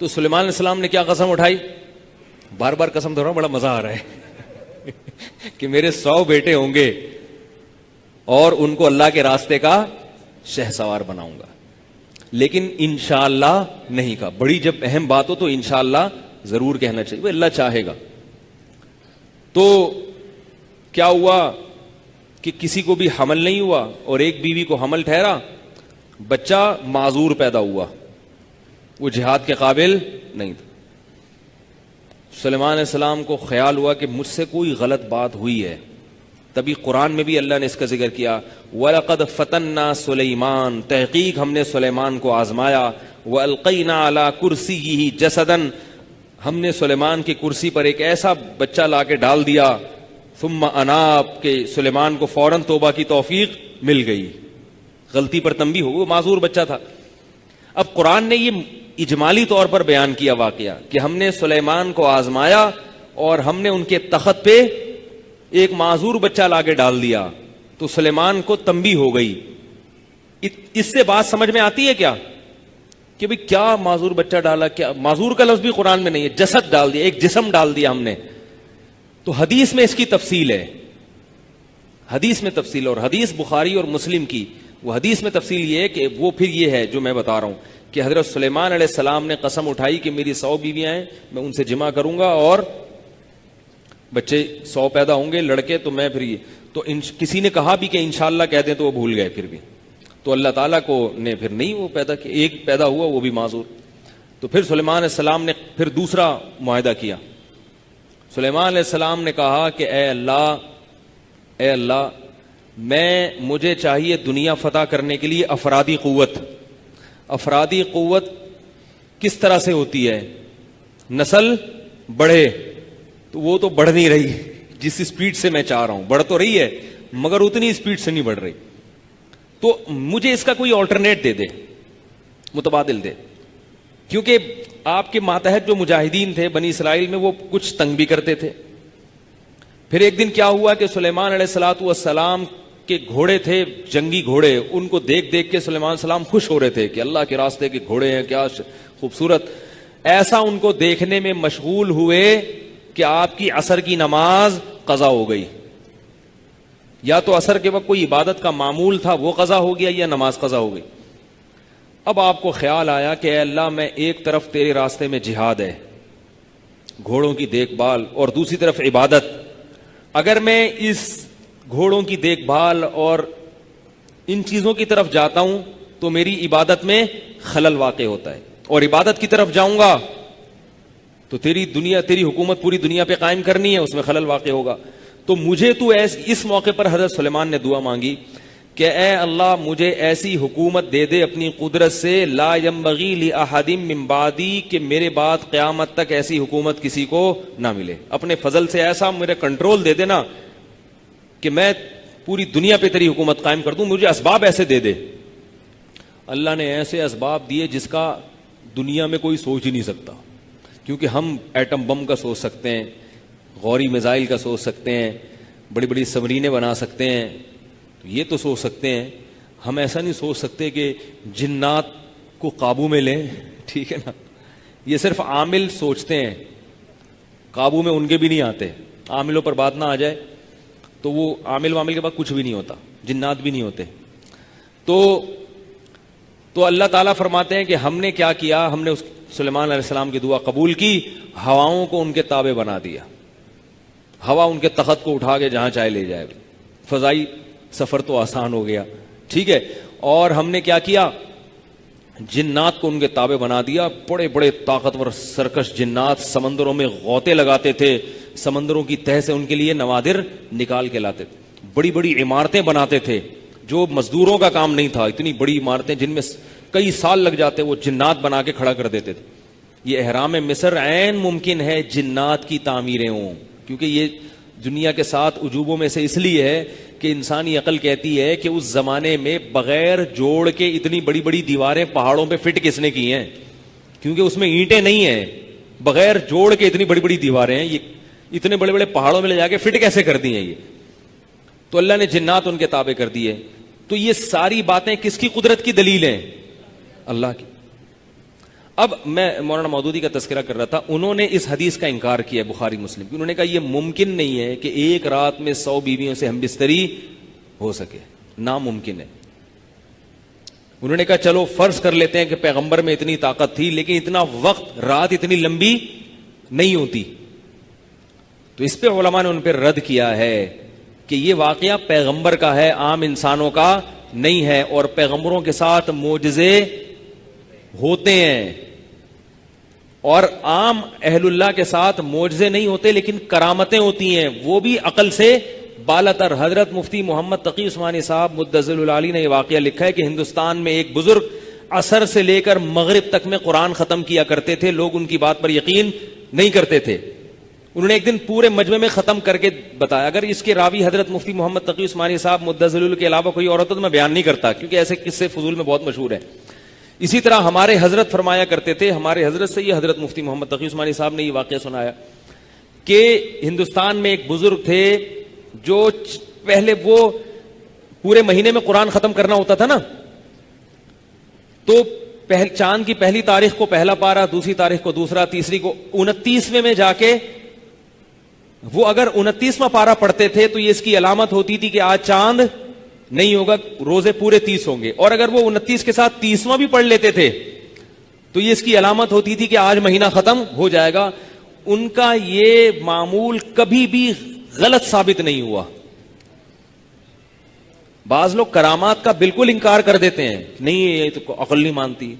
تو سلیمان علیہ السلام نے کیا قسم اٹھائی؟ بار بار قسم دو رہا ہوں، بڑا مزہ آ رہا ہے کہ میرے 100 بیٹے ہوں گے اور ان کو اللہ کے راستے کا شہسوار بناؤں گا، لیکن انشاءاللہ نہیں کہا. بڑی جب اہم بات ہو تو انشاءاللہ ضرور کہنا چاہیے، وہ اللہ چاہے گا. تو کیا ہوا کہ کسی کو بھی حمل نہیں ہوا، اور ایک بیوی کو حمل ٹھہرا، بچہ معذور پیدا ہوا، وہ جہاد کے قابل نہیں تھا. سلیمان علیہ السلام کو خیال ہوا کہ مجھ سے کوئی غلط بات ہوئی ہے. تبھی قرآن میں بھی اللہ نے اس کا ذکر کیا، وَلَقَدْ فَتَنَّا سُلَيْمَانَ، تحقیق ہم نے سلیمان کو آزمایا، وَأَلْقَيْنَا عَلَىٰ كُرْسِيِّهِ جَسَدًا، ہم نے سلیمان کی کرسی پر ایک ایسا بچہ لا کے ڈال دیا، ثم اناب، کہ سلیمان کو فوراً توبہ کی توفیق مل گئی، غلطی پر تنبیہ ہو، وہ معذور بچہ تھا. اب قرآن نے یہ اجمالی طور پر بیان کیا واقعہ کہ ہم نے سلیمان کو آزمایا اور ہم نے ان کے تخت پہ ایک معذور بچہ لا کے ڈال دیا، تو سلیمان کو تنبیہ ہو گئی. اس سے بات سمجھ میں آتی ہے کیا کہ بھئی کیا معذور بچہ ڈالا؟ کیا معذور کا لفظ بھی قرآن میں نہیں ہے، جسد ڈال دیا، ایک جسم ڈال دیا ہم نے. تو حدیث میں اس کی تفصیل ہے، حدیث میں تفصیل، اور حدیث بخاری اور مسلم کی، وہ حدیث میں تفصیل یہ ہے کہ وہ پھر یہ ہے جو میں بتا رہا ہوں کہ حضرت سلیمان علیہ السلام نے قسم اٹھائی کہ میری 100 بیویاں ہیں، میں ان سے جمع کروں گا اور بچے 100 پیدا ہوں گے لڑکے، تو میں پھر یہ تو کسی نے کہا بھی کہ انشاءاللہ کہہ دیں تو وہ بھول گئے پھر بھی. تو اللہ تعالیٰ کو نے پھر نہیں وہ پیدا کیا، ایک پیدا ہوا وہ بھی معذور. تو پھر سلیمان علیہ السلام نے پھر دوسرا معاہدہ کیا. سلیمان علیہ السلام نے کہا کہ اے اللہ مجھے چاہیے دنیا فتح کرنے کے لیے افرادی قوت. افرادی قوت کس طرح سے ہوتی ہے؟ نسل بڑھے، تو وہ تو بڑھ نہیں رہی جس اسپیڈ سے میں چاہ رہا ہوں، بڑھ تو رہی ہے مگر اتنی اسپیڈ سے نہیں بڑھ رہی. تو مجھے اس کا کوئی آلٹرنیٹ دے دے، متبادل دے. کیونکہ آپ کے ماتحت جو مجاہدین تھے بنی اسرائیل میں، وہ کچھ تنگ بھی کرتے تھے. پھر ایک دن کیا ہوا کہ سلیمان علیہ السلام کے گھوڑے تھے، جنگی گھوڑے، ان کو دیکھ دیکھ کے سلیمان علیہ السلام خوش ہو رہے تھے کہ اللہ کے راستے کے گھوڑے ہیں، کیا خوبصورت. ایسا ان کو دیکھنے میں مشغول ہوئے کہ آپ کی عصر کی نماز قضا ہو گئی. یا تو عصر کے وقت کوئی عبادت کا معمول تھا وہ قضا ہو گیا، یا نماز قضا ہو گئی. اب آپ کو خیال آیا کہ اے اللہ، میں ایک طرف تیرے راستے میں جہاد ہے، گھوڑوں کی دیکھ بھال، اور دوسری طرف عبادت. اگر میں اس گھوڑوں کی دیکھ بھال اور ان چیزوں کی طرف جاتا ہوں تو میری عبادت میں خلل واقع ہوتا ہے، اور عبادت کی طرف جاؤں گا تو تیری حکومت پوری دنیا پہ قائم کرنی ہے، اس میں خلل واقع ہوگا. تو مجھے تو اس موقع پر حضرت سلیمان نے دعا مانگی کہ اے اللہ، مجھے ایسی حکومت دے دے اپنی قدرت سے، لا ينبغی لأحد من بعدی، کہ میرے بعد قیامت تک ایسی حکومت کسی کو نہ ملے. اپنے فضل سے ایسا میرے کنٹرول دے دینا کہ میں پوری دنیا پہ تیری حکومت قائم کر دوں، مجھے اسباب ایسے دے دے. اللہ نے ایسے اسباب دیے جس کا دنیا میں کوئی سوچ ہی نہیں سکتا. کیونکہ ہم ایٹم بم کا سوچ سکتے ہیں، غوری میزائل کا سوچ سکتے ہیں، بڑی بڑی سبمرینیں بنا سکتے ہیں، یہ تو سوچ سکتے ہیں. ہم ایسا نہیں سوچ سکتے کہ جنات کو قابو میں لیں، ٹھیک ہے نا. یہ صرف عامل سوچتے ہیں، قابو میں ان کے بھی نہیں آتے. عاملوں پر بات نہ آ جائے تو وہ عامل وامل کے بعد کچھ بھی نہیں ہوتا، جنات بھی نہیں ہوتے. تو اللہ تعالیٰ فرماتے ہیں کہ ہم نے کیا کیا، ہم نے اس سلیمان علیہ السلام کی دعا قبول کی، ہواؤں کو ان کے تابع بنا دیا. ہوا ان کے تخت کو اٹھا کے جہاں چاہے لے جائے، فضائی سفر تو آسان ہو گیا، ٹھیک ہے. اور ہم نے کیا کیا، جنات کو ان کے تابع بنا دیا. بڑے بڑے طاقتور سرکش جنات سمندروں میں غوطے لگاتے تھے، سمندروں کی تہ سے ان کے لیے نوادر نکال کے لاتے تھے. بڑی بڑی عمارتیں بناتے تھے جو مزدوروں کا کام نہیں تھا. اتنی بڑی عمارتیں جن میں کئی سال لگ جاتے، وہ جنات بنا کے کھڑا کر دیتے تھے. یہ احرام مصر عین ممکن ہے جنات کی تعمیریں ہوں، کیونکہ یہ دنیا کے 7 عجوبوں میں سے اس لیے ہے کہ انسانی عقل کہتی ہے کہ اس زمانے میں بغیر جوڑ کے اتنی بڑی بڑی دیواریں پہاڑوں پہ فٹ کس نے کی ہیں، کیونکہ اس میں اینٹیں نہیں ہیں. بغیر جوڑ کے اتنی بڑی بڑی دیواریں ہیں، یہ اتنے بڑے بڑے پہاڑوں میں لے جا کے فٹ کیسے کر دی ہیں یہ؟ تو اللہ نے جنات ان کے تابع کر دیے. تو یہ ساری باتیں کس کی قدرت کی دلیل ہیں؟ اللہ کی. اب میں مولانا مودودی کا تذکرہ کر رہا تھا, انہوں نے اس حدیث کا انکار کیا بخاری مسلم کی. انہوں نے کہا یہ ممکن نہیں ہے کہ ایک رات میں 100 بیویوں سے ہم بستری ہو سکے, ناممکن ہے. انہوں نے کہا چلو فرض کر لیتے ہیں کہ پیغمبر میں اتنی طاقت تھی, لیکن اتنا وقت, رات اتنی لمبی نہیں ہوتی. تو اس پہ علماء نے ان پہ رد کیا ہے کہ یہ واقعہ پیغمبر کا ہے, عام انسانوں کا نہیں ہے, اور پیغمبروں کے ساتھ معجزے ہوتے ہیں, اور عام اہل اللہ کے ساتھ معجزے نہیں ہوتے لیکن کرامتیں ہوتی ہیں, وہ بھی عقل سے بالاتر. حضرت مفتی محمد تقی عثمانی صاحب مدظل العالی نے یہ واقعہ لکھا ہے کہ ہندوستان میں ایک بزرگ عصر سے لے کر مغرب تک میں قرآن ختم کیا کرتے تھے, لوگ ان کی بات پر یقین نہیں کرتے تھے. انہوں نے ایک دن پورے مجمع میں ختم کر کے بتایا. اگر اس کے راوی حضرت مفتی محمد تقی عثمانی صاحب مدظل کے علاوہ کوئی اور ہوتا تو میں بیان نہیں کرتا, کیونکہ ایسے قصے فضول میں بہت مشہور ہے. اسی طرح ہمارے حضرت فرمایا کرتے تھے, ہمارے حضرت سے یہ حضرت مفتی محمد تقی عثمانی صاحب نے یہ واقعہ سنایا کہ ہندوستان میں ایک بزرگ تھے جو پہلے وہ پورے مہینے میں قرآن ختم کرنا ہوتا تھا نا, تو چاند کی پہلی تاریخ کو پہلا پارہ, دوسری تاریخ کو دوسرا, تیسری کو 29ویں میں جا کے وہ اگر 29واں پارہ پڑھتے تھے تو یہ اس کی علامت ہوتی تھی کہ آج چاند نہیں ہوگا, روزے پورے 30 ہوں گے. اور اگر وہ 29 کے ساتھ 30واں بھی پڑھ لیتے تھے تو یہ اس کی علامت ہوتی تھی کہ آج مہینہ ختم ہو جائے گا. ان کا یہ معمول کبھی بھی غلط ثابت نہیں ہوا. بعض لوگ کرامات کا بالکل انکار کر دیتے ہیں, نہیں یہ تو عقل نہیں مانتی.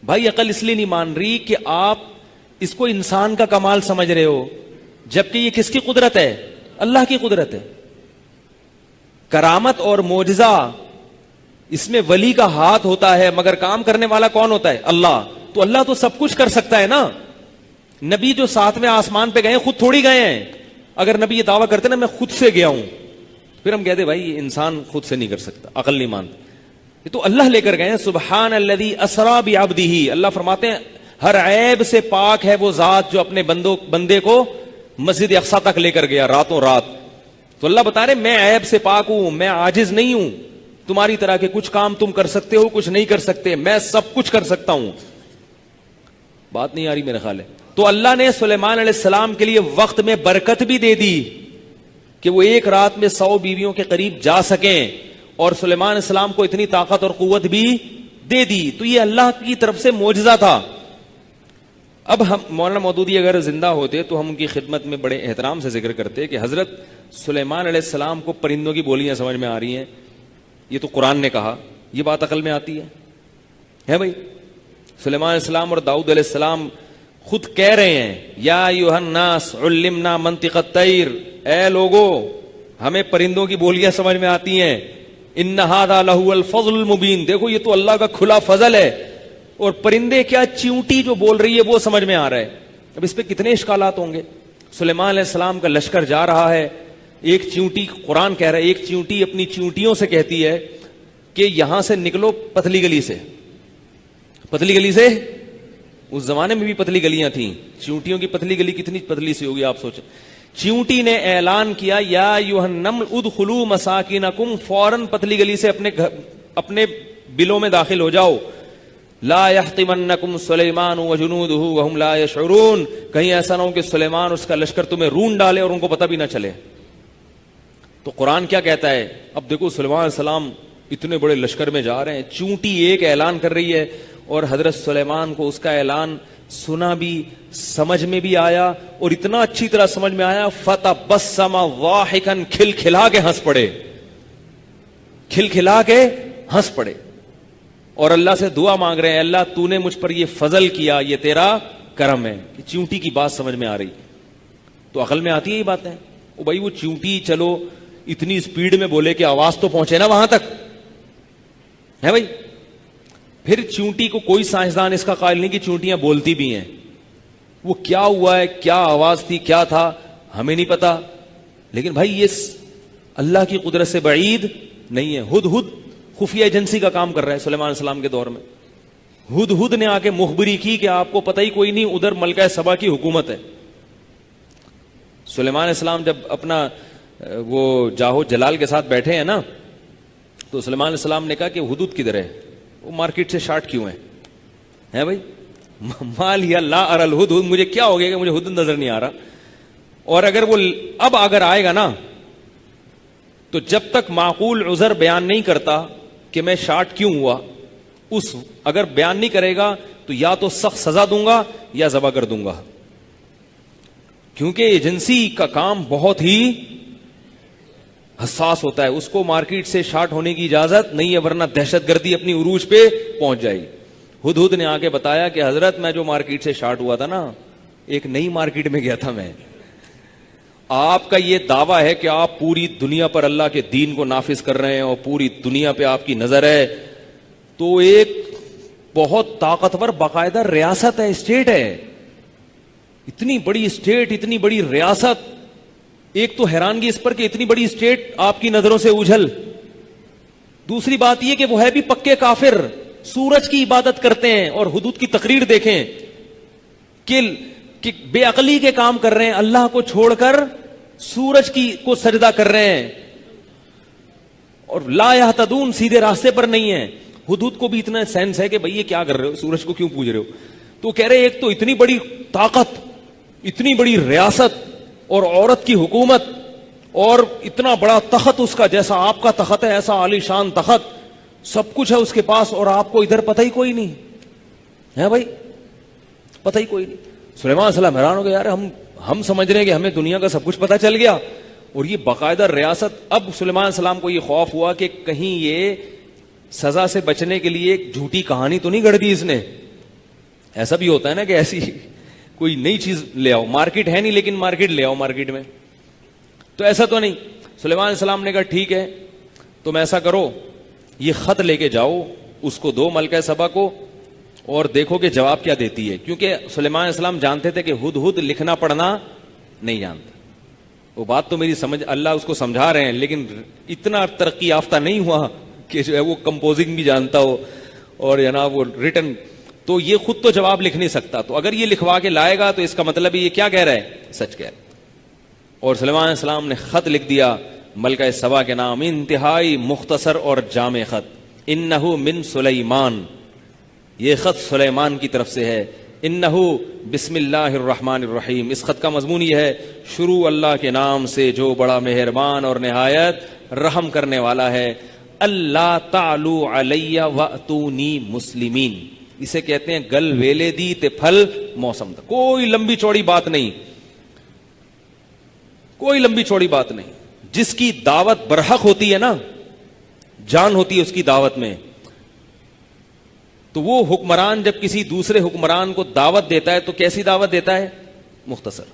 بھائی عقل اس لیے نہیں مان رہی کہ آپ اس کو انسان کا کمال سمجھ رہے ہو, جبکہ یہ کس کی قدرت ہے؟ اللہ کی قدرت ہے. کرامت اور معجزہ اس میں ولی کا ہاتھ ہوتا ہے, مگر کام کرنے والا کون ہوتا ہے؟ اللہ. تو اللہ تو سب کچھ کر سکتا ہے نا. نبی جو 7ویں آسمان پہ گئے خود تھوڑی گئے ہیں. اگر نبی یہ دعویٰ کرتے نا میں خود سے گیا ہوں, پھر ہم کہتے بھائی انسان خود سے نہیں کر سکتا, عقل نہیں مانتا. یہ تو اللہ لے کر گئے ہیں. سبحان الذی اسری بعبدہ, اللہ فرماتے ہیں ہر عیب سے پاک ہے وہ ذات جو اپنے بندے کو مسجد اقصی تک لے کر گیا راتوں رات. تو اللہ بتا رہے میں عیب سے پاک ہوں, میں عاجز نہیں ہوں. تمہاری طرح کے کچھ کام تم کر سکتے ہو, کچھ نہیں کر سکتے, میں سب کچھ کر سکتا ہوں. بات نہیں آ رہی میرے خیال ہے. تو اللہ نے سلیمان علیہ السلام کے لیے وقت میں برکت بھی دے دی کہ وہ ایک رات میں 100 بیویوں کے قریب جا سکیں, اور سلیمان علیہ السلام کو اتنی طاقت اور قوت بھی دے دی. تو یہ اللہ کی طرف سے معجزہ تھا. اب ہم مولانا مودودی اگر زندہ ہوتے تو ہم ان کی خدمت میں بڑے احترام سے ذکر کرتے کہ حضرت سلیمان علیہ السلام کو پرندوں کی بولیاں سمجھ میں آ رہی ہیں, یہ تو قرآن نے کہا, یہ بات عقل میں آتی ہے بھائی؟ سلیمان علیہ السلام اور داؤد علیہ السلام خود کہہ رہے ہیں یا ایھا الناس علمنا منطق الطیر, اے لوگو ہمیں پرندوں کی بولیاں سمجھ میں آتی ہیں. ان ھذا لہو الفضل المبین, دیکھو یہ تو اللہ کا کھلا فضل ہے. اور پرندے کیا, چیونٹی جو بول رہی ہے وہ سمجھ میں آ رہا ہے. اب اس پہ کتنے اشکالات ہوں گے. سلیمان علیہ السلام کا لشکر جا رہا ہے, ایک چیونٹی, قرآن کہہ رہا ہے ایک چیونٹی اپنی چیونٹیوں سے کہتی ہے کہ یہاں سے نکلو پتلی گلی سے. پتلی گلی سے, اس زمانے میں بھی پتلی گلیاں تھیں, چیونٹیوں کی پتلی گلی کتنی پتلی سی ہوگی آپ سوچیں. چیونٹی نے اعلان کیا یا ایھا النمل ادخلوا مساکنکم, فوراً پتلی گلی سے اپنے بلوں میں داخل ہو جاؤ. لا یحطمنکم سلیمان وجنودہ وہم لا یشعرون, کہیں ایسا نہ ہو کہ سلیمان اس کا لشکر تمہیں رون ڈالے اور ان کو پتہ بھی نہ چلے. تو قرآن کیا کہتا ہے؟ اب دیکھو سلیمان علیہ السلام اتنے بڑے لشکر میں جا رہے ہیں, چونٹی ایک اعلان کر رہی ہے, اور حضرت سلیمان کو اس کا اعلان سنا بھی, سمجھ میں بھی آیا, اور اتنا اچھی طرح سمجھ میں آیا, فتبسم ضاحکا, کھلکھلا کے ہنس پڑے, کھلکھلا کے ہنس پڑے, اور اللہ سے دعا مانگ رہے ہیں اللہ تو نے مجھ پر یہ فضل کیا, یہ تیرا کرم ہے کہ چیونٹی کی بات سمجھ میں آ رہی. تو عقل میں آتی ہے یہ باتیں. او بھائی وہ چیونٹی چلو اتنی سپیڈ میں بولے کہ آواز تو پہنچے نا وہاں تک, ہے بھائی. پھر چیونٹی کو کوئی سائنسدان اس کا قائل نہیں کہ چیونٹیاں بولتی بھی ہیں. وہ کیا ہوا ہے, کیا آواز تھی, کیا تھا, ہمیں نہیں پتا. لیکن بھائی یہ اللہ کی قدرت سے بعید نہیں ہے. ہدہد خفیہ ایجنسی کا کام کر رہا ہے سلیمان علیہ السلام کے دور میں. ہدہد نے آ کے مخبری کی کہ آپ کو پتہ ہی کوئی نہیں, ادھر ملکہ سبا کی حکومت ہے. سلیمان علیہ السلام جب اپنا وہ جاہو جلال کے ساتھ بیٹھے ہیں نا, تو سلیمان علیہ السلام نے کہا کہ ہدہد کدھر ہے, وہ مارکیٹ سے شارٹ کیوں ہے بھائی. مال یا لا ار الہدہد، مجھے کیا ہو گیا کہ مجھے ہدہد نظر نہیں آ رہا. اور اگر وہ اب اگر آئے گا نا تو جب تک معقول عذر بیان نہیں کرتا کہ میں شارٹ کیوں ہوا، اس اگر بیان نہیں کرے گا تو یا تو سخت سزا دوں گا یا ذبح کر دوں گا. کیونکہ ایجنسی کا کام بہت ہی حساس ہوتا ہے، اس کو مارکیٹ سے شارٹ ہونے کی اجازت نہیں ہے، ورنہ دہشت گردی اپنی عروج پہ پہنچ جائے گی. ہدہد نے آ کے بتایا کہ حضرت میں جو مارکیٹ سے شارٹ ہوا تھا نا، ایک نئی مارکیٹ میں گیا تھا میں. آپ کا یہ دعویٰ ہے کہ آپ پوری دنیا پر اللہ کے دین کو نافذ کر رہے ہیں اور پوری دنیا پہ آپ کی نظر ہے، تو ایک بہت طاقتور باقاعدہ ریاست ہے، اسٹیٹ ہے، اتنی بڑی اسٹیٹ، اتنی بڑی ریاست. ایک تو حیرانگی اس پر کہ اتنی بڑی اسٹیٹ آپ کی نظروں سے اجھل. دوسری بات یہ کہ وہ ہے بھی پکے کافر، سورج کی عبادت کرتے ہیں. اور حدود کی تقریر دیکھیں کہ بے عقلی کے کام کر رہے ہیں، اللہ کو چھوڑ کر سورج کی کو سجدہ کر رہے ہیں، اور لا یہتدون، سیدھے راستے پر نہیں ہیں. حدود کو بھی اتنا سینس ہے کہ بھئی یہ کیا کر رہے ہو، سورج کو کیوں پوج رہے ہو. تو کہہ رہے ایک تو اتنی بڑی طاقت، اتنی بڑی ریاست اور عورت کی حکومت، اور اتنا بڑا تخت اس کا، جیسا آپ کا تخت ہے ایسا عالی شان تخت، سب کچھ ہے اس کے پاس، اور آپ کو ادھر پتہ ہی کوئی نہیں ہے. بھائی پتہ ہی کوئی نہیں. سلیمان علیہ السلام حیران ہو گئے، یار ہم سمجھ رہے ہیں کہ ہمیں دنیا کا سب کچھ پتہ چل گیا، اور یہ باقاعدہ ریاست. اب سلیمان علیہ السلام کو یہ خوف ہوا کہ کہیں یہ سزا سے بچنے کے لیے ایک جھوٹی کہانی تو نہیں گڑھ دی اس نے. ایسا بھی ہوتا ہے نا کہ ایسی کوئی نئی چیز لے آؤ، مارکیٹ ہے نہیں لیکن مارکیٹ لے آؤ مارکیٹ میں، تو ایسا تو نہیں. سلیمان علیہ السلام نے کہا ٹھیک ہے تم ایسا کرو، یہ خط لے کے جاؤ، اس کو دو ملکہ سبا کو، اور دیکھو کہ جواب کیا دیتی ہے. کیونکہ سلیمان علیہ السلام جانتے تھے کہ ہدہد لکھنا پڑھنا نہیں جانتا. وہ بات تو میری سمجھ، اللہ اس کو سمجھا رہے ہیں، لیکن اتنا ترقی یافتہ نہیں ہوا کہ جو ہے وہ کمپوزنگ بھی جانتا ہو اور جناب وہ ریٹن. تو یہ خود تو جواب لکھ نہیں سکتا، تو اگر یہ لکھوا کے لائے گا تو اس کا مطلب یہ کیا کہہ رہا ہے، سچ کہہ رہا ہے. اور سلیمان علیہ السلام نے خط لکھ دیا ملکہ سبا کے نام، انتہائی مختصر اور جامع خط. انہو من سلیمان، یہ خط سلیمان کی طرف سے ہے. انہو بسم اللہ الرحمن الرحیم، اس خط کا مضمون یہ ہے، شروع اللہ کے نام سے جو بڑا مہربان اور نہایت رحم کرنے والا ہے. اللہ تعلو علی واتونی مسلمین، اسے کہتے ہیں گل ویلے دی تے پھل موسم تک. کوئی لمبی چوڑی بات نہیں، کوئی لمبی چوڑی بات نہیں. جس کی دعوت برحق ہوتی ہے نا، جان ہوتی ہے اس کی دعوت میں، تو وہ حکمران جب کسی دوسرے حکمران کو دعوت دیتا ہے تو کیسی دعوت دیتا ہے، مختصر.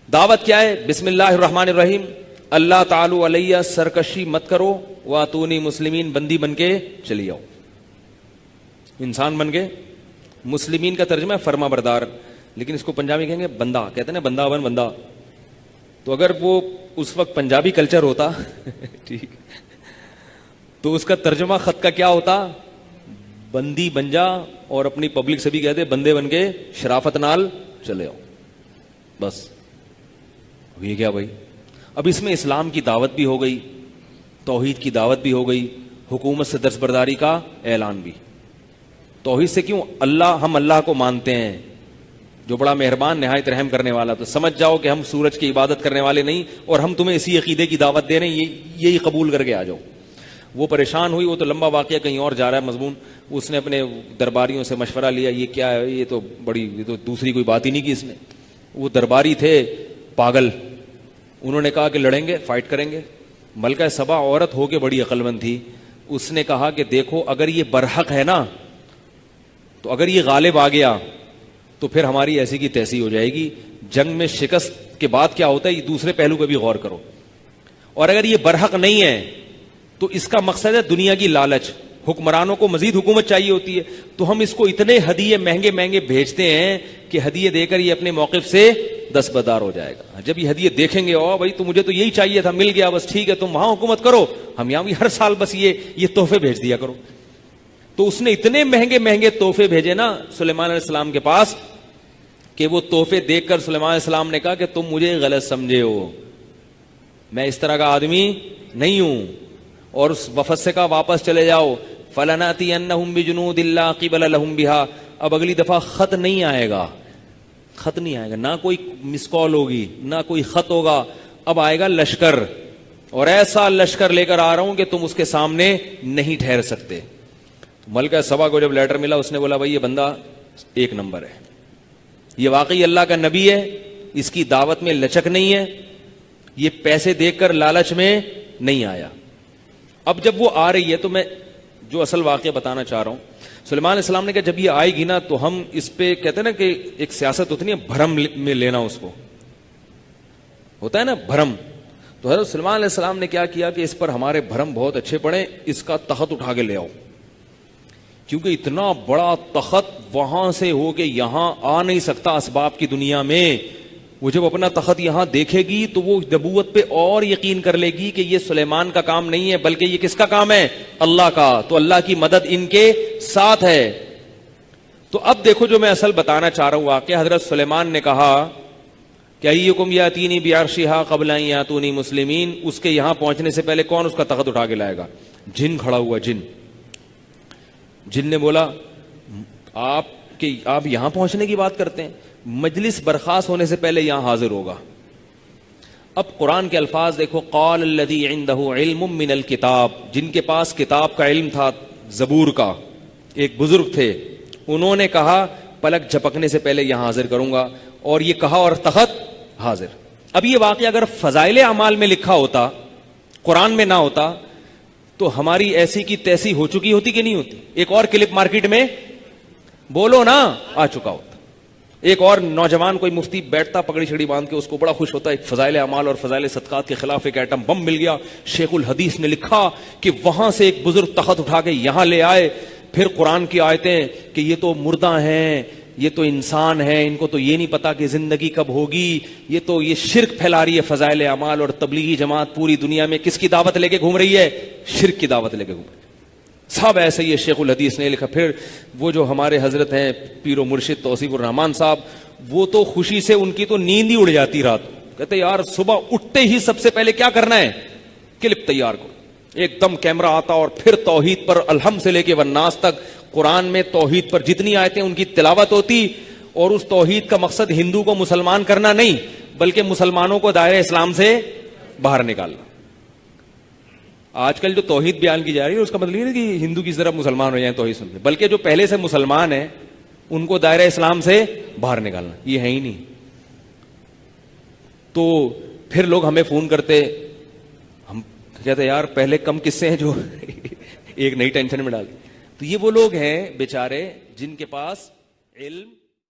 دعوت کیا ہے، بسم اللہ الرحمن الرحیم، اللہ تعالی علیہ، سرکشی مت کرو، واتونی مسلمین، بندی بن کے چلی آؤ، انسان بن کے. مسلمین کا ترجمہ ہے فرما بردار، لیکن اس کو پنجابی کہیں گے بندہ، کہتے ہیں نا بندہ بن بندہ. تو اگر وہ اس وقت پنجابی کلچر ہوتا ٹھیک، تو اس کا ترجمہ خط کا کیا ہوتا، بندی بن جا، اور اپنی پبلک سے بھی کہتے بندے بن کے شرافت نال چلے آؤ. بس یہ کیا بھائی، اب اس میں اسلام کی دعوت بھی ہو گئی، توحید کی دعوت بھی ہو گئی، حکومت سے دستبرداری کا اعلان بھی. توحید سے کیوں، اللہ، ہم اللہ کو مانتے ہیں جو بڑا مہربان نہایت رحم کرنے والا. تو سمجھ جاؤ کہ ہم سورج کی عبادت کرنے والے نہیں، اور ہم تمہیں اسی عقیدے کی دعوت دے رہے ہیں، یہی قبول کر کے آ جاؤ. وہ پریشان ہوئی، وہ تو لمبا واقعہ کہیں اور جا رہا ہے مضمون. اس نے اپنے درباریوں سے مشورہ لیا، یہ کیا ہے، یہ تو دوسری کوئی بات ہی نہیں کی اس نے. وہ درباری تھے پاگل، انہوں نے کہا کہ لڑیں گے، فائٹ کریں گے. ملکہ سبا عورت ہو کے بڑی عقل مند تھی، اس نے کہا کہ دیکھو اگر یہ برحق ہے نا، تو اگر یہ غالب آ گیا تو پھر ہماری ایسی کی تیسی ہو جائے گی. جنگ میں شکست کے بعد کیا ہوتا ہے، یہ دوسرے پہلو پہ بھی غور کرو. اور اگر یہ برحق نہیں ہے تو اس کا مقصد ہے دنیا کی لالچ، حکمرانوں کو مزید حکومت چاہیے ہوتی ہے، تو ہم اس کو اتنے ہدیے مہنگے مہنگے بھیجتے ہیں کہ ہدیے دے کر یہ اپنے موقف سے دستبردار ہو جائے گا. جب یہ ہدیے دیکھیں گے، او بھائی تو مجھے تو یہی چاہیے تھا، مل گیا، بس ٹھیک ہے تم وہاں حکومت کرو، ہم یہاں بھی ہر سال بس یہ تحفے بھیج دیا کرو. تو اس نے اتنے مہنگے مہنگے تحفے بھیجے نا سلیمان علیہ السلام کے پاس، کہ وہ تحفے دیکھ کر سلیمان علیہ السلام نے کہا کہ تم مجھے غلط سمجھے ہو، میں اس طرح کا آدمی نہیں ہوں. اور اس وفد سے کہا واپس چلے جاؤ، فَلَنَأْتِيَنَّهُمْ بِجُنُودٍ لَا قِبَلَ لَهُمْ بِهَا، اب اگلی دفعہ خط نہیں آئے گا، خط نہیں آئے گا، نہ کوئی مس کال ہوگی، نہ کوئی خط ہوگا، اب آئے گا لشکر، اور ایسا لشکر لے کر آ رہا ہوں کہ تم اس کے سامنے نہیں ٹھہر سکتے. ملکہ سبا کو جب لیٹر ملا اس نے بولا بھائی یہ بندہ ایک نمبر ہے، یہ واقعی اللہ کا نبی ہے، اس کی دعوت میں لچک نہیں ہے، یہ پیسے دیکھ کر لالچ میں نہیں آیا. اب جب وہ آ رہی ہے تو میں جو اصل واقعہ بتانا چاہ رہا ہوں، سلیمان علیہ السلام نے کہا جب یہ آئے گی نا تو ہم اس پہ کہتے ہیں نا کہ ایک سیاست ہوتی ہے بھرم میں لینا، اس کو ہوتا ہے نا بھرم. تو حضرت سلیمان علیہ السلام نے کیا کیا کہ اس پر ہمارے بھرم بہت اچھے پڑے، اس کا تخت اٹھا کے لے آؤ، کیونکہ اتنا بڑا تخت وہاں سے ہو کے یہاں آ نہیں سکتا اسباب کی دنیا میں. وہ جب اپنا تخت یہاں دیکھے گی تو وہ نبوت پہ اور یقین کر لے گی کہ یہ سلیمان کا کام نہیں ہے بلکہ یہ کس کا کام ہے؟ اللہ کا. تو اللہ کی مدد ان کے ساتھ ہے. تو اب دیکھو جو میں اصل بتانا چاہ رہا ہوں واقعہ، حضرت سلیمان نے کہا کہ ایکم یاتینی بعرشھا قبل ان یاتونی مسلمین، اس کے یہاں پہنچنے سے پہلے کون اس کا تخت اٹھا کے لائے گا؟ جن کھڑا ہوا، جن نے بولا آپ یہاں پہنچنے کی بات کرتے ہیں، مجلس برخاست ہونے سے پہلے یہاں حاضر ہوگا. اب قرآن کے الفاظ دیکھو، قال الذی عندہ علم من الکتاب، جن کے پاس کتاب کا علم تھا، زبور کا ایک بزرگ تھے، انہوں نے کہا پلک جھپکنے سے پہلے یہاں حاضر کروں گا، اور یہ کہا اور تخت حاضر. اب یہ واقعہ اگر فضائل اعمال میں لکھا ہوتا، قرآن میں نہ ہوتا، تو ہماری ایسی کی تیسی ہو چکی ہوتی کہ نہیں ہوتی؟ ایک اور کلپ مارکیٹ میں بولو نا آ چکا ہوتا. ایک اور نوجوان کوئی مفتی بیٹھتا پگڑی چھڑی باندھ کے، اس کو بڑا خوش ہوتا، ایک فضائل اعمال اور فضائل صدقات کے خلاف ایک ایٹم بم مل گیا. شیخ الحدیث نے لکھا کہ وہاں سے ایک بزرگ تخت اٹھا کے یہاں لے آئے. پھر قرآن کی آیتیں کہ یہ تو مردہ ہیں، یہ تو انسان ہیں، ان کو تو یہ نہیں پتا کہ زندگی کب ہوگی، یہ شرک پھیلا رہی ہے فضائل اعمال. اور تبلیغی جماعت پوری دنیا میں کس کی دعوت لے کے گھوم رہی ہے؟ شرک کی دعوت لے کے گھوم رہی ہے. سب ایسے ہی شیخ الحدیث نے لکھا. پھر وہ جو ہمارے حضرت ہیں پیر و مرشد توصیف الرحمان صاحب، وہ تو خوشی سے ان کی تو نیند ہی اڑ جاتی رات. کہتے یار صبح اٹھتے ہی سب سے پہلے کیا کرنا ہے؟ کلپ تیار کرو. ایک دم کیمرہ آتا اور پھر توحید پر الحمد سے لے کے والناس تک قرآن میں توحید پر جتنی آیتیں ان کی تلاوت ہوتی. اور اس توحید کا مقصد ہندو کو مسلمان کرنا نہیں بلکہ مسلمانوں کو دائرہ اسلام سے باہر نکالنا. آج کل جو توحید بیان کی جا رہی ہے اس کا مطلب یہ نہیں کہ ہندو کی طرف مسلمان ہو جائیں توحید سن کے، بلکہ جو پہلے سے مسلمان ہیں ان کو دائرہ اسلام سے باہر نکالنا. یہ ہے ہی نہیں. تو پھر لوگ ہمیں فون کرتے، ہم کہتے یار پہلے کم قصے ہیں جو ایک نئی ٹینشن میں ڈالتے. تو یہ وہ لوگ ہیں بیچارے جن کے پاس علم